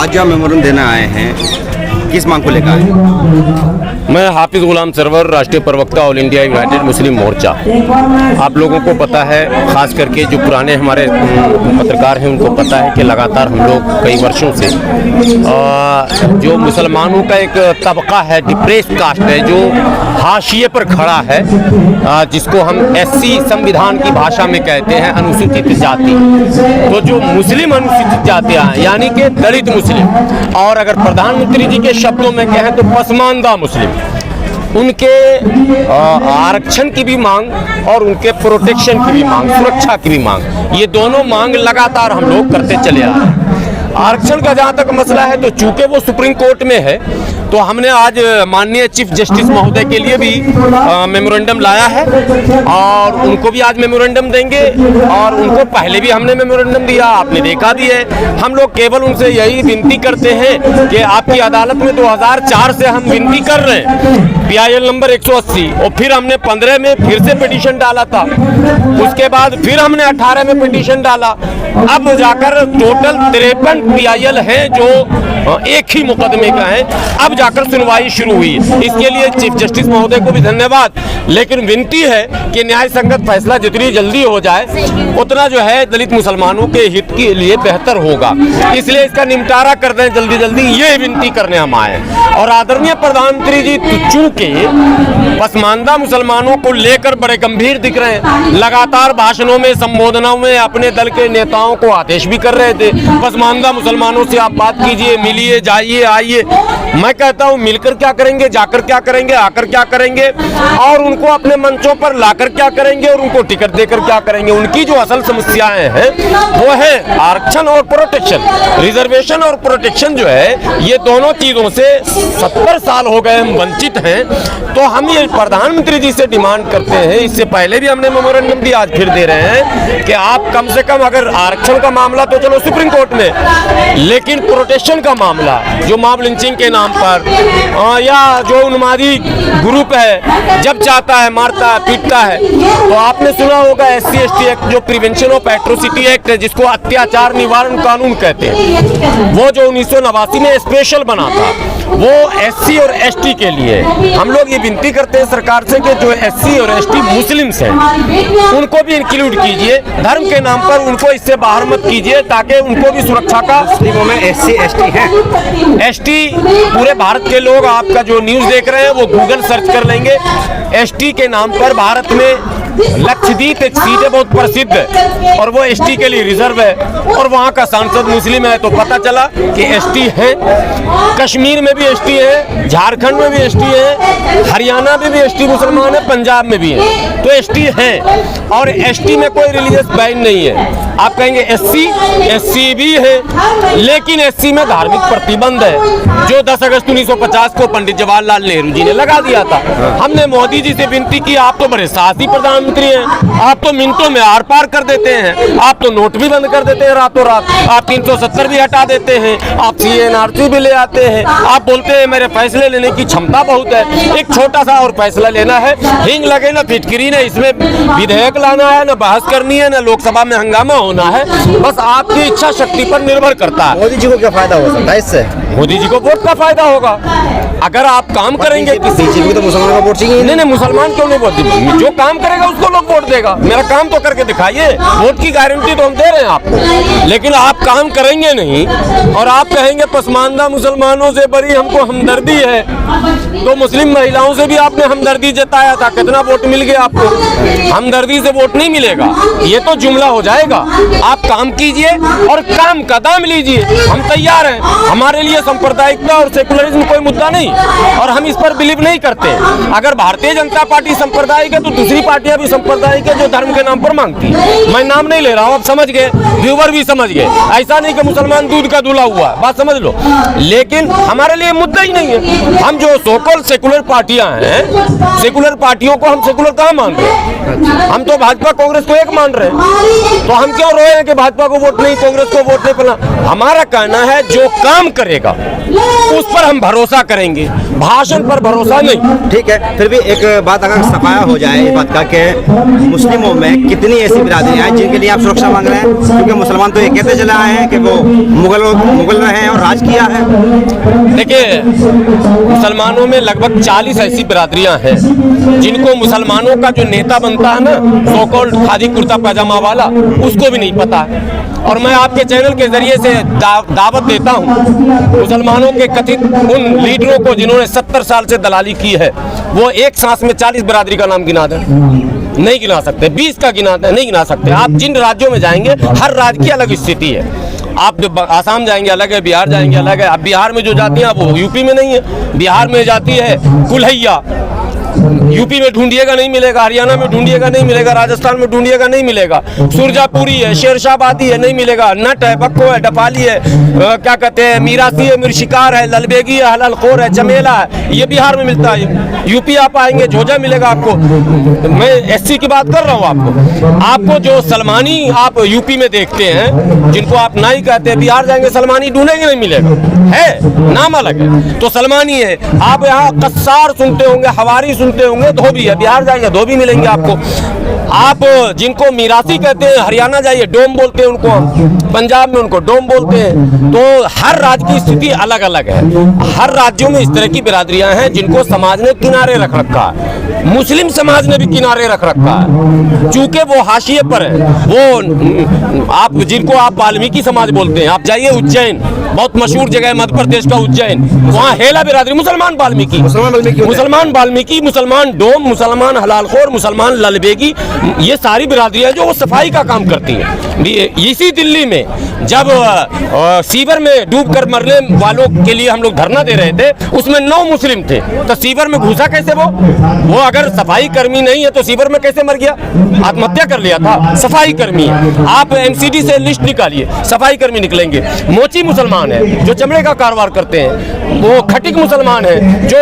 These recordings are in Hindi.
आज जो मेमोरेंडम देने आए हैं, किस मांग को लेकर आए हैं? मैं हाफिज गुलाम सरवर, राष्ट्रीय प्रवक्ता ऑल इंडिया यूनाइटेड मुस्लिम मोर्चा। आप लोगों को पता है, खास करके जो पुराने हमारे पत्रकार हैं उनको पता है कि लगातार हम लोग कई वर्षों से जो मुसलमानों का एक तबका है, डिप्रेस्ड कास्ट है, जो हाशिए पर खड़ा है, जिसको हम एससी संविधान की भाषा में कहते हैं अनुसूचित जाति। तो जो मुस्लिम अनुसूचित जातियाँ हैं यानी कि दलित मुस्लिम, और अगर प्रधानमंत्री जी के शब्दों में कहें तो पसमानदा मुस्लिम, उनके आरक्षण की भी मांग और उनके प्रोटेक्शन की भी मांग, सुरक्षा की भी मांग, ये दोनों मांग लगातार हम लोग करते चले आ रहे हैं। आरक्षण का जहाँ तक मसला है तो चूंकि वो सुप्रीम कोर्ट में है, तो हमने आज माननीय चीफ जस्टिस महोदय के लिए भी मेमोरेंडम लाया है और उनको भी आज मेमोरेंडम देंगे, और उनको पहले भी हमने मेमोरेंडम दिया, आपने देखा भी है। हम लोग केवल उनसे यही विनती करते हैं कि आपकी अदालत में 2004 से हम विनती कर रहे हैं, PIL नंबर 180, और फिर हमने 15 में फिर से पिटीशन डाला था, उसके बाद फिर हमने 18 में पिटीशन डाला, अब जाकर टोटल 53 PIL हैं जो एक ही मुकदमे का है, अब जाकर सुनवाई शुरू हुई। इसके लिए चीफ जस्टिस महोदय को भी धन्यवाद, लेकिन विनती है कि न्याय संगत फैसला जितनी जल्दी हो जाए उतना जो है दलित मुसलमानों के हित के लिए बेहतर होगा, इसलिए इसका निपटारा कर दें जल्दी जल्दी, ये विनती करने हम आए। और आदरणीय प्रधानमंत्री जी चूंकि पसमानदा मुसलमानों को लेकर बड़े गंभीर दिख रहे हैं, लगातार भाषणों में, संबोधनों में अपने दल के नेताओं को आदेश भी कर रहे थे, पसमानदा मुसलमानों से आप बात कीजिए, मिलिए, जाइए, आइए। मैं कहता हूं मिलकर क्या करेंगे, जाकर क्या करेंगे, आकर क्या करेंगे, और उनको अपने मंचों पर लाकर क्या करेंगे, और उनको टिकट देकर क्या करेंगे। उनकी जो असल समस्याएं हैं वो है आरक्षण और प्रोटेक्शन, रिजर्वेशन और प्रोटेक्शन जो है, ये दोनों चीजों से 70 साल हो गए हम वंचित हैं। तो हम ये प्रधानमंत्री जी से डिमांड करते हैं, इससे पहले भी हमने मेमोरेंडम दिया, आज फिर दे रहे हैं कि आप कम से कम, अगर आरक्षण का मामला तो चलो सुप्रीम कोर्ट में, लेकिन प्रोटेक्शन का मामला जो मॉब लिंचिंग के नाम पर या जो उन्मादी ग्रुप है, जब चाहता है मारता है, पीटता है, तो आपने सुना होगा SC ST एक्ट, जो प्रिवेंशन ऑफ एट्रोसिटी एक्ट है, जिसको अत्याचार निवारण कानून कहते हैं, वो जो 1989 में स्पेशल बना था, वो SC और ST के लिए। हम लोग ये विनती करते हैं सरकार से कि जो SC और ST मुस्लिम्स हैं उनको भी इंक्लूड कीजिए, धर्म के नाम पर उनको इससे बाहर मत कीजिए, ताकि उनको भी सुरक्षा का। मुस्लिमों में SC ST है, ST पूरे भारत के लोग आपका जो न्यूज़ देख रहे हैं वो गूगल सर्च कर लेंगे, ST के नाम पर भारत में लक्षद्वीप एक सीट है बहुत प्रसिद्ध है, और वो ST के लिए रिजर्व है, और वहाँ का सांसद मुस्लिम है, तो पता चला कि ST है। कश्मीर में भी ST है, झारखंड में भी ST है, हरियाणा में भी ST मुसलमान है, पंजाब में भी है, तो ST है। और ST में कोई रिलीजियस बैन नहीं है। आप कहेंगे SC भी है, लेकिन SC में धार्मिक प्रतिबंध है, जो 10 अगस्त 1950 को पंडित जवाहरलाल नेहरू जी ने लगा दिया था। हमने मोदी जी से विनती की, आप तो बड़े साहसी प्रधानमंत्री हैं, आप तो मिनटों में आर पार कर देते हैं, आप तो नोट भी बंद कर देते हैं रातों रात, आप 370 भी हटा देते हैं, आप CNRC भी ले आते हैं, आप बोलते हैं मेरे फैसले लेने की क्षमता बहुत है। एक छोटा सा और फैसला लेना है, हिंग लगे ना फिटकरी, ना इसमें विधेयक लाना है, ना बहस करनी है, ना लोकसभा में हंगामा होना है, बस आपकी इच्छा शक्ति पर निर्भर करता है। मोदी जी को क्या फायदा हो सकता है इससे? मोदी जी को वोट का फायदा होगा, अगर आप काम करेंगे। बीजेपी तो मुसलमानों का वोट चाहिए। नहीं, मुसलमान क्यों नहीं वोट देंगे? जो काम करेगा उसको लोग वोट देगा। मेरा काम तो करके दिखाइए, वोट की गारंटी तो हम दे रहे हैं आपको, लेकिन आप काम करेंगे नहीं और आप कहेंगे पसमानदा मुसलमानों से बड़ी हमको हमदर्दी है, तो मुस्लिम महिलाओं से भी आपने हमदर्दी जताया था, कितना वोट मिल गया आपको? हमदर्दी से वोट नहीं मिलेगा, ये तो जुमला हो जाएगा। आप काम कीजिए और काम का दाम लीजिए, हम तैयार हैं। हमारे लिए सांप्रदायिकता और सेकुलरिज्म कोई मुद्दा नहीं, और हम इस पर बिलीव नहीं करते। अगर भारतीय जनता पार्टी सांप्रदायिक है तो दूसरी पार्टियां भी सांप्रदायिक है जो धर्म के नाम पर मांगती है। मैं नाम नहीं ले रहा हूं, आप समझ गए, व्यूवर भी समझ गए। ऐसा नहीं कि मुसलमान दूध का दूल्हा हुआ, बात समझ लो, लेकिन हमारे लिए मुद्दा ही नहीं है। हम जो सोकल सेकुलर पार्टियां हैं, सेकुलर पार्टियों को हम सेकुलर कहाँ मान रहे हैं? हम तो भाजपा कांग्रेस को एक मान रहे हैं, तो हम क्यों रोए हैं कि भाजपा को वोट नहीं, कांग्रेस को वोट नहीं? हमारा कहना है जो काम करेगा उस पर हम भरोसा करेंगे। जाएंगे, भाषण पर भरोसा नहीं। ठीक है, फिर भी एक बात अगर सफाया हो जाए इस बात का कि मुस्लिमों में कितनी ऐसी बिरादरियाँ हैं जिनके लिए आप सुरक्षा मांग रहे हैं, क्योंकि मुसलमान तो ये कहते चले आए हैं कि वो मुगल रहे हैं और राज किया है। देखिए, मुसलमानों में लगभग 40 ऐसी बिरादरियां हैं जिनको मुसलमानों का जो नेता बनता है ना, सो कॉल्ड खादी कुर्ता पैजामा वाला, उसको भी नहीं पता है। और मैं आपके चैनल के जरिए से दावत देता हूं मुसलमानों के कथित उन लीडरों को जिन्होंने 70 साल से दलाली की है, वो एक सांस में 40 बिरादरी का नाम गिना दें, नहीं गिना सकते। 20 का गिना दें, नहीं गिना सकते। आप जिन राज्यों में जाएंगे हर राज्य की अलग स्थिति है। आप जब आसाम जाएंगे अलग है, बिहार जाएंगे अलग है। अब बिहार में जो जाती है वो यूपी में नहीं है। बिहार में जाती है कुल्हैया, यूपी में ढूंढिएगा नहीं मिलेगा, हरियाणा में ढूंढिएगा नहीं मिलेगा, राजस्थान में ढूंढिएगा नहीं मिलेगा। सुरजापुरी है, शेरशाहबादी है, नहीं मिलेगा। नट है, बक्को है, डपाली है, क्या कहते हैं, मीरासी है, मिर्शिकार है, ललबेगी है, हलालखोर है, चमेला है, ये बिहार में मिलता है। यूपी आप आएंगे झोजा मिलेगा आपको। मैं एससी की बात कर रहा हूँ। आपको जो सलमानी आप यूपी में देखते हैं, जिनको आप नाई कहते हैं, बिहार जाएंगे सलमानी ढूंढेंगे नहीं मिलेगा, है नाम अलग है। तो सलमानी है। आप यहाँ कस्सार सुनते होंगे, हवारी सुनते होंगे, धोबी है। बिहार जाएंगे धोबी मिलेंगे आपको। आप जिनको मीरासी कहते हैं, हरियाणा जाइए डोम बोलते हैं उनको, पंजाब में उनको डोम बोलते हैं। तो हर राज्य की स्थिति अलग अलग है। हर राज्यों में इस तरह की बिरादरियां हैं जिनको समाज ने किनारे रख रखा है। मुस्लिम समाज ने भी किनारे रख रखा है, चूंकि वो हाशिए पर है। वो आप जिनको आप वाल्मीकि समाज बोलते हैं, आप जाइए उज्जैन, बहुत मशहूर जगह है मध्य प्रदेश का उज्जैन, वहाँ हेला बिरादरी, मुसलमान वाल्मीकि, मुसलमान डोम, मुसलमान हलालखोर, मुसलमान ललबेगी, ये सारी बिरादरियां जो वो सफाई का काम करती हैं। इसी दिल्ली में जब सीवर में डूब कर मरने वालों के लिए हम लोग धरना दे रहे थे, उसमें 9 मुस्लिम थे, तो सीवर में घुसा कैसे? वो अगर सफाई कर्मी नहीं है तो सीवर में कैसे मर गया? आत्महत्या कर लिया था। सफाई कर्मी है। आप एमसीडी से लिस्ट निकालिए, सफाई कर्मी निकलेंगे। मोची मुसलमान है जो चमड़े का कारोबार करते हैं, वो खटिक मुसलमान है जो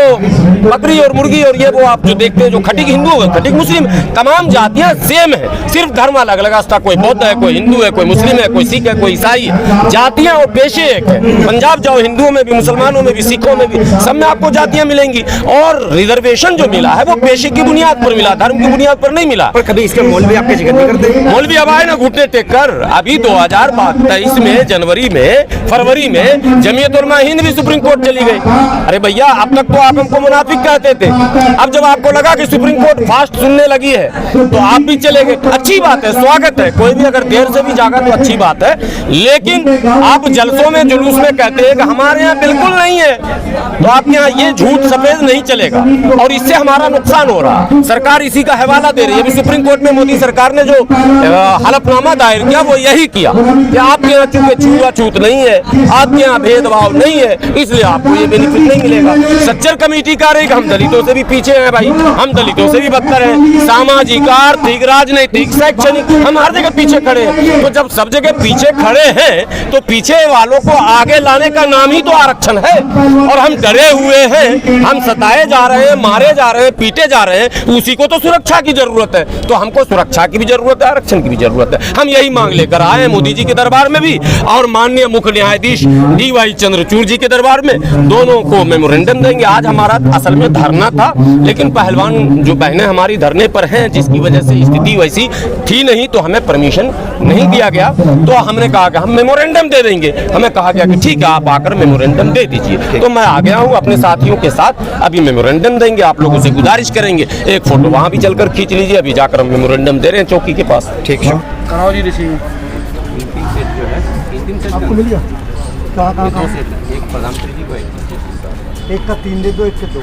बकरी और मुर्गी और ये वो आप जो देखते हैं, जो खटिक हिंदू है, खटिक मुस्लिम, तमाम जातियां सेम है, सिर्फ धर्म अलग अलग है। कोई बौद्ध है, कोई हिंदू है, कोई मुस्लिम है, कोई सिख है, कोई ईसाई है, जातियां और पेशे एक है। पंजाब जाओ, हिंदुओं में भी, मुसलमानों में भी, सिखों में भी, सब में आपको जातियां मिलेंगी। और रिजर्वेशन जो मिला है वो पेशे की बुनियाद पर मिला, धर्म की बुनियाद पर नहीं मिला। पर कभी इसके मौलवी आपके जिक्र नहीं करते? मौलवी अब आए ना घुटने टेक कर। अभी 2023 में, जनवरी में, फरवरी में जमीयत उलमा हिंद भी सुप्रीम कोर्ट चली गई। अरे भैया, अब तक तो आप हमको मुनाफिक कहते थे, अब जब आपको लगा कि सुप्रीम कोर्ट फास्ट सुनने लगी है तो आप भी चले गए। अच्छी बात है, स्वागत है, कोई भी अगर देर से भी जागा तो अच्छी बात है। लेकिन आप जलसों में, जुलूस में कहते हैं कि हमारे यहाँ बिल्कुल नहीं है, तो आपके यहाँ ये झूठ सफेद नहीं चलेगा और इससे हमारा नुकसान हो रहा है। सरकार इसी का हवाला दे रही है। अभी सुप्रीम कोर्ट में मोदी सरकार ने जो हलफनामा दायर किया वो यही किया कि आपके यहाँ चूंकि छूआछूत नहीं है, आपके यहाँ भेदभाव नहीं है, इसलिए आपको ये बेनिफिट नहीं मिलेगा। सच्चर कमेटी कह रही कि हम दलितों से भी पीछे हैं भाई, हम दलितों से भी बदतर हैं, सामाजिक, आर्थिक, राजनीतिक, शैक्षणिक, हम हर जगह पीछे खड़े हैं। तो जब सब जगह पीछे खड़े हैं तो पीछे वालों को आगे लाने का नाम ही तो आरक्षण है। और हम डरे हुए हैं, हम सताए जा रहे हैं, मारे जा रहे हैं, पीटे जा रहे हैं, उसी को तो सुरक्षा की जरूरत है। तो हमको सुरक्षा की भी जरूरत है, आरक्षण की भी जरूरत है। हम यही मांग लेकर आए हैं मोदी जी के दरबार में भी और माननीय मुख्य न्यायाधीश DY चंद्रचूड़ जी के दरबार में, दोनों को मेमोरेंडम देंगे। आज हमारा असल में धरना था, लेकिन पहलवान जो बहनें हमारी धरने पर हैं, जिसकी वजह से स्थिति वैसी थी नहीं, तो हमें परमिशन नहीं दिया गया। तो हमने कहा कि हम मेमोरेंडम दे देंगे। हमें कहा गया कि ठीक है, आप आकर मेमोरेंडम दे दीजिए। तो मैं आ गया हूँ अपने साथियों के साथ, अभी मेमोरेंडम देंगे। आप लोगों से गुजारिश करेंगे एक फोटो वहाँ भी चलकर खींच लीजिए। अभी जाकर हम मेमोरेंडम दे रहे हैं चौकी के पास। ठीक है, कराओ जी रिसीव। आपको मिल गया? कहाँ? एक प्रधानमंत्री जी को, एक का 3 दे दो, एक के 2।